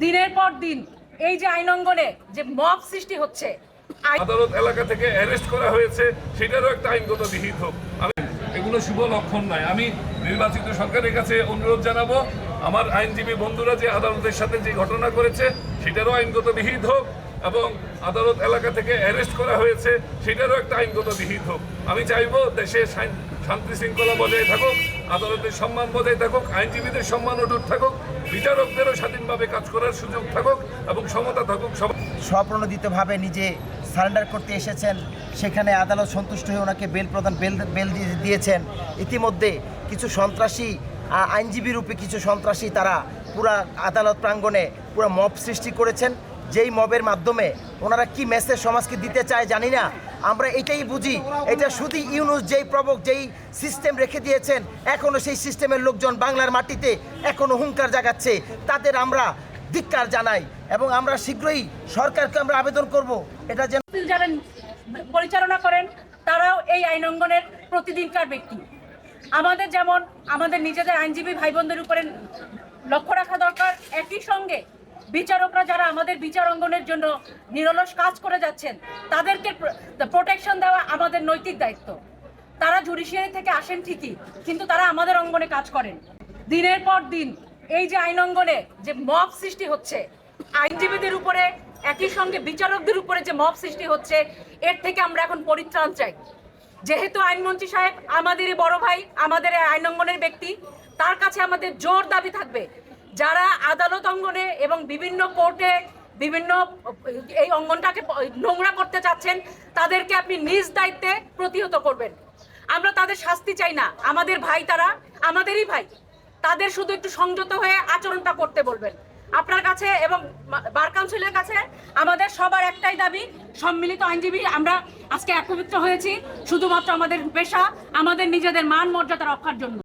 দিনের পর দিন এই যে আইন অঙ্গনে যে মব সৃষ্টি হচ্ছে, আদালত এলাকা থেকে অ্যারেস্ট করা হয়েছে, সেটারও একটা আইনগত বিহিত হোক। এগুলো শুভ লক্ষণ নয়। আমি নির্বাচিত সরকারের কাছে অনুরোধ জানাবো, আমার আইনজীবী বন্ধুরা যে আদালতের সাথে যে ঘটনা করেছে সেটারও আইনগত বিহিত হোক, এবং আদালত এলাকা থেকে অ্যারেস্ট করা হয়েছে সেটারও একটা আইনগত বিহিত হোক। আমি চাইবো দেশে শান্তি শৃঙ্খলা বজায় থাকুক, আদালতের সম্মান বজায় থাকুক, আইনজীবীদের সম্মান অটুট থাকুক, বিচারকদেরও স্বাধীনভাবে কাজ করার সুযোগ থাকুক এবং সমতা থাকুক। স্বপ্রণোদিতভাবে নিজে সারেন্ডার করতে এসেছেন, সেখানে আদালত সন্তুষ্ট হয়ে ওনাকে বেল দিয়েছেন। ইতিমধ্যে কিছু সন্ত্রাসী আইনজীবী রূপে কিছু সন্ত্রাসী তারা পুরা আদালত প্রাঙ্গণে পুরো মব সৃষ্টি করেছেন, যেই মবের মাধ্যমে ওনারা কি মেসেজ সমাজকে দিতে চায় জানি না। আমরা এটাই বুঝি, এটা শুধু ইউনূস যেই প্রবক যেই সিস্টেম রেখে দিয়েছেন, এখনও সেই সিস্টেমের লোকজন বাংলার মাটিতে এখনও হুঙ্কার জাগাচ্ছে। তাদের আমরা ধিক্কার জানাই এবং আমরা শীঘ্রই সরকারকে আমরা আবেদন করব এটা যেন যারা পরিচালনা করেন তারাও এই আইন অঙ্গনের প্রতিদিনকার ব্যক্তি। আমাদের যেমন আমাদের নিজেদের আইনজীবী ভাই বোনদের উপরে লক্ষ্য রাখা দরকার, একই সঙ্গে বিচারকরা যারা আমাদের বিচার অঙ্গনের জন্য নিরলস কাজ করে যাচ্ছেন তাদেরকে প্রোটেকশন দেওয়া আমাদের নৈতিক দায়িত্ব। তারা জুডিশিয়ারি থেকে আসেন ঠিকই, কিন্তু তারা আমাদের অঙ্গনে কাজ করেন। দিনের পর দিন এই যে আইন অঙ্গনে যে মব সৃষ্টি হচ্ছে, আইনজীবীদের উপরে একই সঙ্গে বিচারকদের উপরে যে মব সৃষ্টি হচ্ছে, এর থেকে আমরা এখন পরিত্রাণ চাই। যেহেতু আইনমন্ত্রী সাহেব আমাদেরই বড় ভাই, আমাদের আইন অঙ্গনের ব্যক্তি, তার কাছে আমাদের জোর দাবি থাকবে, যারা আদালত অঙ্গনে এবং বিভিন্ন কোর্টে বিভিন্ন এই অঙ্গনটাকে নোংরা করতে চাচ্ছেন তাদেরকে আপনি নিজ দায়িত্বে প্রতিহত করবেন। আমরা তাদের শাস্তি চাই না, আমাদের ভাই, তারা আমাদেরই ভাই। তাদের শুধু একটু সংযত হয়ে আচরণটা করতে বলবেন। আপনার কাছে এবং বার কাউন্সিলের কাছে আমাদের সবার একটাই দাবি, সম্মিলিত আইনজীবী আমরা আজকে একত্রিত হয়েছি শুধুমাত্র আমাদের পেশা, আমাদের নিজেদের মান মর্যাদা রক্ষার জন্য।